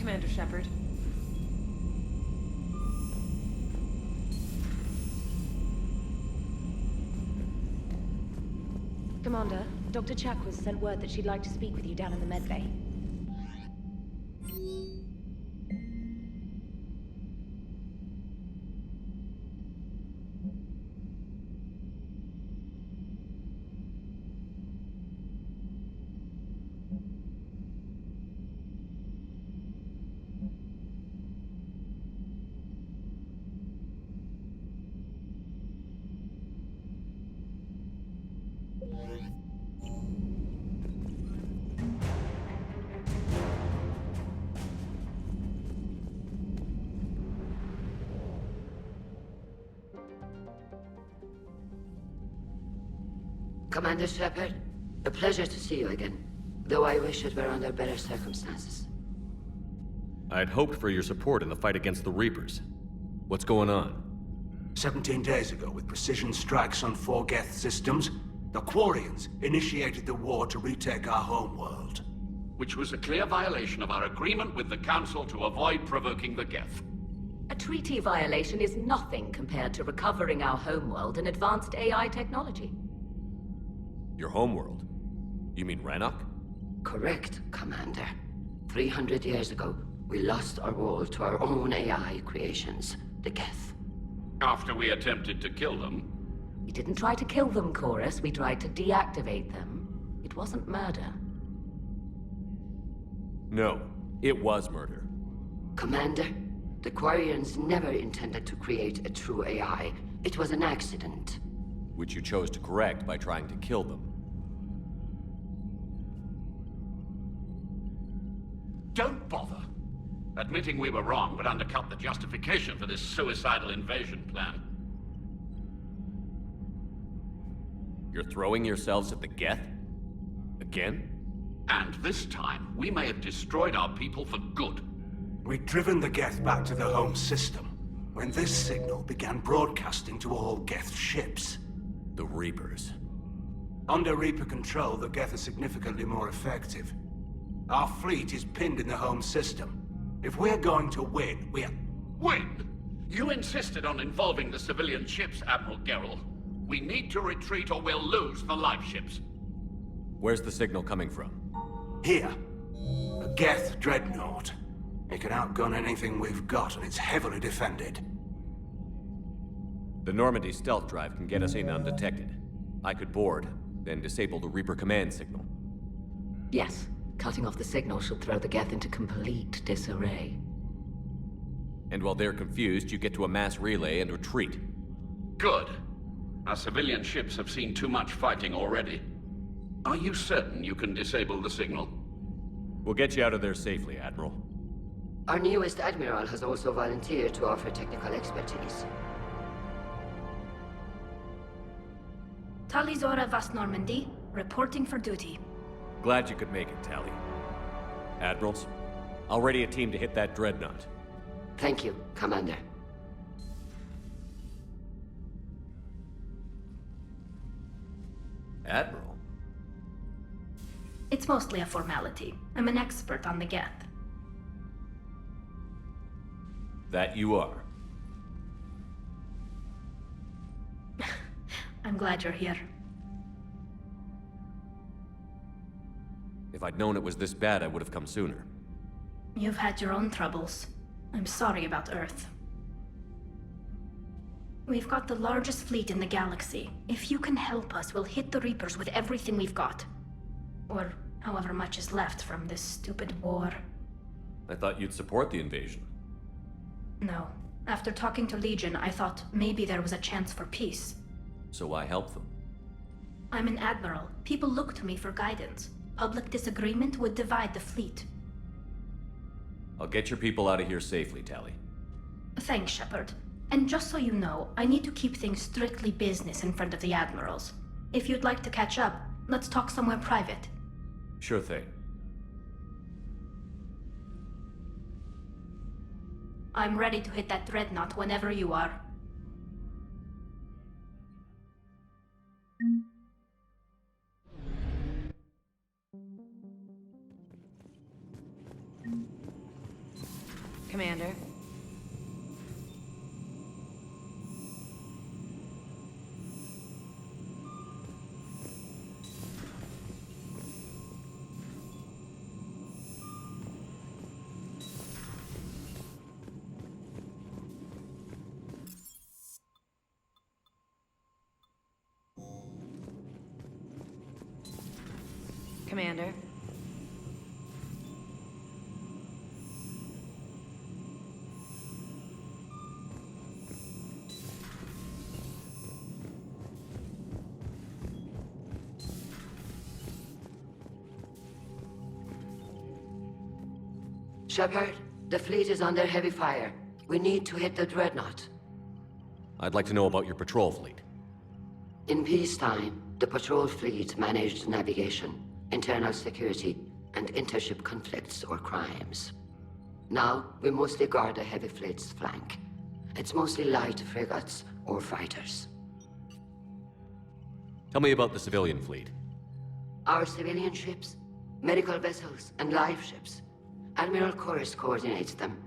Commander Shepard. Commander, Dr. Chakwas sent word that she'd like to speak with you down in the medbay. Commander Shepard, a pleasure to see you again, though I wish it were under better circumstances. I'd hoped for your support in the fight against the Reapers. What's going on? 17 days ago, with precision strikes on 4 Geth systems, the Quarians initiated the war to retake our homeworld. Which was a clear violation of our agreement with the Council to avoid provoking the Geth. A treaty violation is nothing compared to recovering our homeworld and advanced AI technology. Your homeworld? You mean Rannoch? Correct, Commander. 300 years ago, we lost our world to our own AI creations, the Geth. After we attempted to kill them. We didn't try to kill them, Chorus. We tried to deactivate them. It wasn't murder. No, it was murder. Commander, the Quarians never intended to create a true AI. It was an accident. Which you chose to correct by trying to kill them. Don't bother. Admitting we were wrong would undercut the justification for this suicidal invasion plan. You're throwing yourselves at the Geth? Again? And this time, we may have destroyed our people for good. We'd driven the Geth back to the home system, when this signal began broadcasting to all Geth ships. The Reapers. Under Reaper control, the Geth are significantly more effective. Our fleet is pinned in the home system. If we're going to win, Win? You insisted on involving the civilian ships, Admiral Gerrel. We need to retreat or we'll lose the live ships. Where's the signal coming from? Here. A Geth dreadnought. It can outgun anything we've got, and it's heavily defended. The Normandy stealth drive can get us in undetected. I could board, then disable the Reaper command signal. Yes. Cutting off the signal should throw the Geth into complete disarray. And while they're confused, you get to a mass relay and retreat. Good. Our civilian ships have seen too much fighting already. Are you certain you can disable the signal? We'll get you out of there safely, Admiral. Our newest Admiral has also volunteered to offer technical expertise. Talizora Vast Normandy, reporting for duty. Glad you could make it, Tally. Admirals, I'll ready a team to hit that dreadnought. Thank you, Commander. Admiral? It's mostly a formality. I'm an expert on the Geth. That you are. I'm glad you're here. If I'd known it was this bad, I would have come sooner. You've had your own troubles. I'm sorry about Earth. We've got the largest fleet in the galaxy. If you can help us, we'll hit the Reapers with everything we've got. Or however much is left from this stupid war. I thought you'd support the invasion. No. After talking to Legion, I thought maybe there was a chance for peace. So I helped them. I'm an admiral. People look to me for guidance. Public disagreement would divide the fleet. I'll get your people out of here safely, Tally. Thanks, Shepard. And just so you know, I need to keep things strictly business in front of the admirals. If you'd like to catch up, let's talk somewhere private. Sure thing. I'm ready to hit that dreadnought whenever you are. Commander. Commander. Shepard, the fleet is under heavy fire. We need to hit the dreadnought. I'd like to know about your patrol fleet. In peacetime, the patrol fleet managed navigation, internal security, and intership conflicts or crimes. Now, we mostly guard the heavy fleet's flank. It's mostly light frigates or fighters. Tell me about the civilian fleet. Our civilian ships, medical vessels, and live ships. Admiral Chorus coordinates them,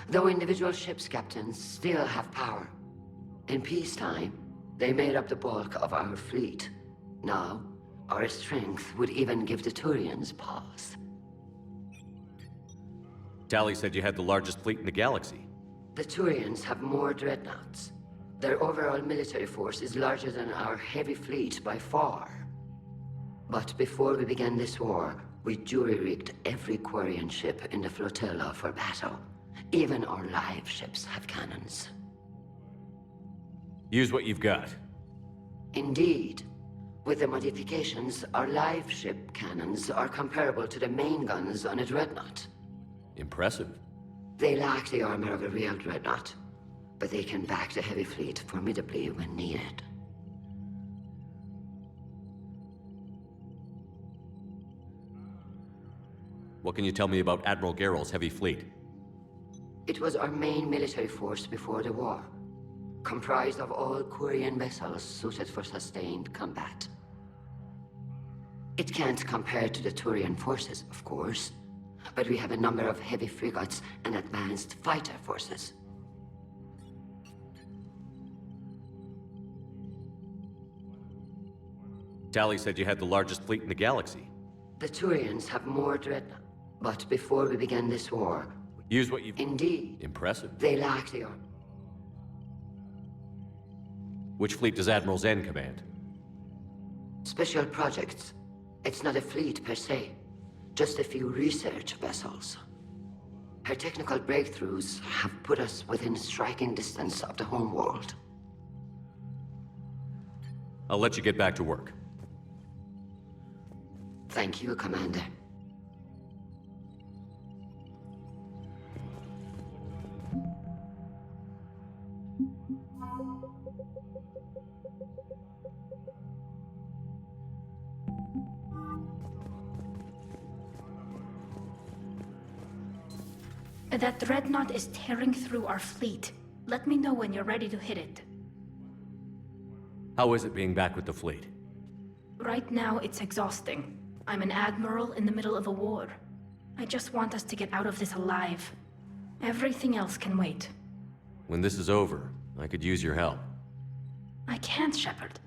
though individual ships' captains still have power. In peacetime, they made up the bulk of our fleet. Now, our strength would even give the Turians pause. Tali said you had the largest fleet in the galaxy. The Turians have more dreadnoughts. Their overall military force is larger than our heavy fleet by far. But before we began this war, we jury-rigged every Quarian ship in the flotilla for battle. Even our live ships have cannons. Use what you've got. Indeed. With the modifications, our live ship cannons are comparable to the main guns on a dreadnought. Impressive. They lack the armor of a real dreadnought, but they can back the heavy fleet formidably when needed. What can you tell me about Admiral Geral's heavy fleet? It was our main military force before the war, comprised of all Quarian vessels suited for sustained combat. It can't compare to the Turian forces, of course, but we have a number of heavy frigates and advanced fighter forces. Tali said you had the largest fleet in the galaxy. The Turians have more dreadnoughts, but before we began this war... Use what you've... Indeed. Impressive. They lack the armor. Which fleet does Admiral Zen command? Special projects. It's not a fleet per se, just a few research vessels. Her technical breakthroughs have put us within striking distance of the homeworld. I'll let you get back to work. Thank you, Commander. That dreadnought is tearing through our fleet. Let me know when you're ready to hit it. How is it being back with the fleet? Right now, it's exhausting. I'm an admiral in the middle of a war. I just want us to get out of this alive. Everything else can wait. When this is over, I could use your help. I can't, Shepard.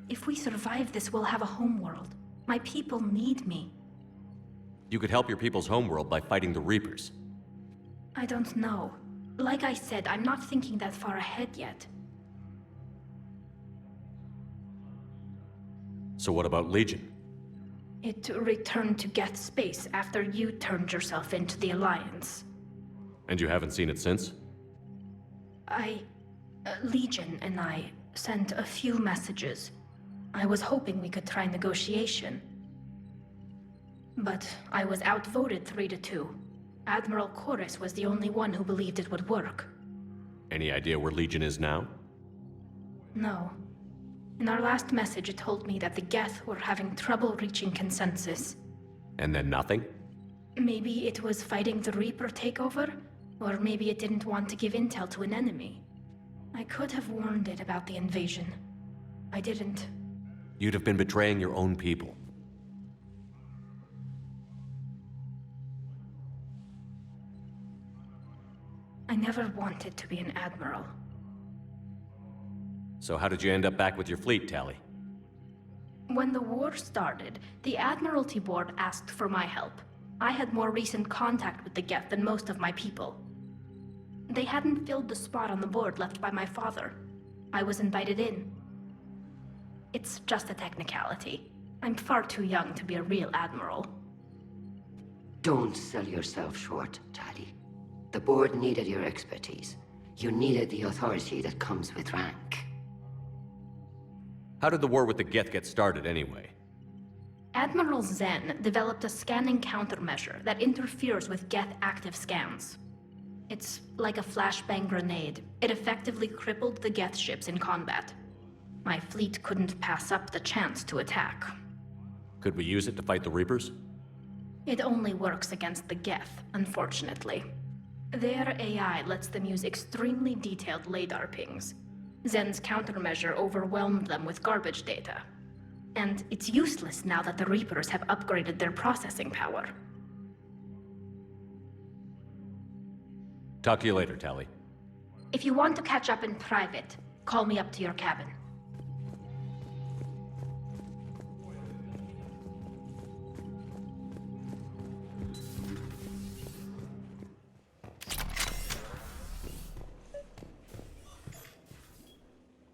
If we survive this, we'll have a homeworld. My people need me. You could help your people's homeworld by fighting the Reapers. I don't know. Like I said, I'm not thinking that far ahead yet. So what about Legion? It returned to Geth space after you turned yourself into the Alliance. And you haven't seen it since? Legion and I sent a few messages. I was hoping we could try negotiation. But I was outvoted 3-2. Admiral Chorus was the only one who believed it would work. Any idea where Legion is now? No. In our last message, it told me that the Geth were having trouble reaching consensus. And then nothing? Maybe it was fighting the Reaper takeover, or maybe it didn't want to give intel to an enemy. I could have warned it about the invasion. I didn't. You'd have been betraying your own people. never wanted to be an admiral. So how did you end up back with your fleet, Tally? When the war started, the Admiralty Board asked for my help. I had more recent contact with the Geth than most of my people. They hadn't filled the spot on the board left by my father. I was invited in. It's just a technicality. I'm far too young to be a real admiral. Don't sell yourself short, Tally. The board needed your expertise. You needed the authority that comes with rank. How did the war with the Geth get started, anyway? Admiral Zen developed a scanning countermeasure that interferes with Geth active scans. It's like a flashbang grenade. It effectively crippled the Geth ships in combat. My fleet couldn't pass up the chance to attack. Could we use it to fight the Reapers? It only works against the Geth, unfortunately. Their AI lets them use extremely detailed LADAR pings. Zen's countermeasure overwhelmed them with garbage data. And it's useless now that the Reapers have upgraded their processing power. Talk to you later, Tally. If you want to catch up in private, call me up to your cabin.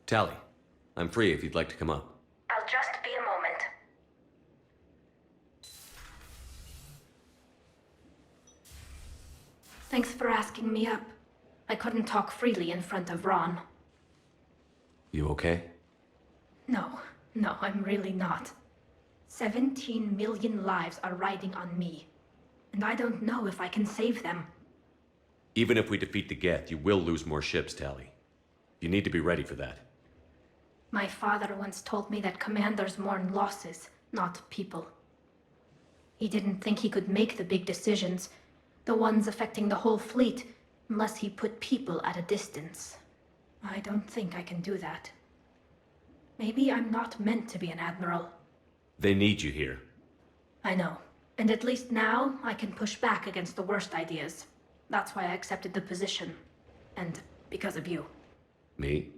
Tally, I'm free if you'd like to come up. I'll just be a moment. Thanks for asking me up. I couldn't talk freely in front of Ron. You okay? No, I'm really not. 17 million lives are riding on me, and I don't know if I can save them. Even if we defeat the Geth, you will lose more ships, Tally. You need to be ready for that. My father once told me that commanders mourn losses, not people. He didn't think he could make the big decisions, the ones affecting the whole fleet, unless he put people at a distance. I don't think I can do that. Maybe I'm not meant to be an admiral. They need you here. I know. And at least now, I can push back against the worst ideas. That's why I accepted the position. And because of you. Me?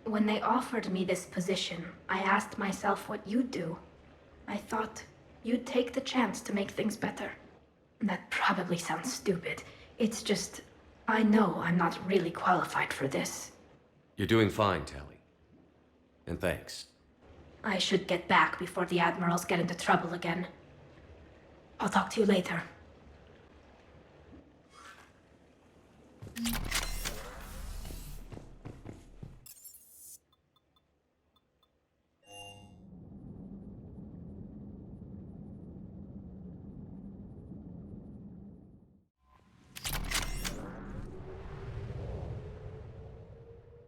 When they offered me this position, I asked myself what you'd do. I thought you'd take the chance to make things better. That probably sounds stupid. It's just, I know I'm not really qualified for this. You're doing fine, Tally. And thanks. I should get back before the admirals get into trouble again. I'll talk to you later.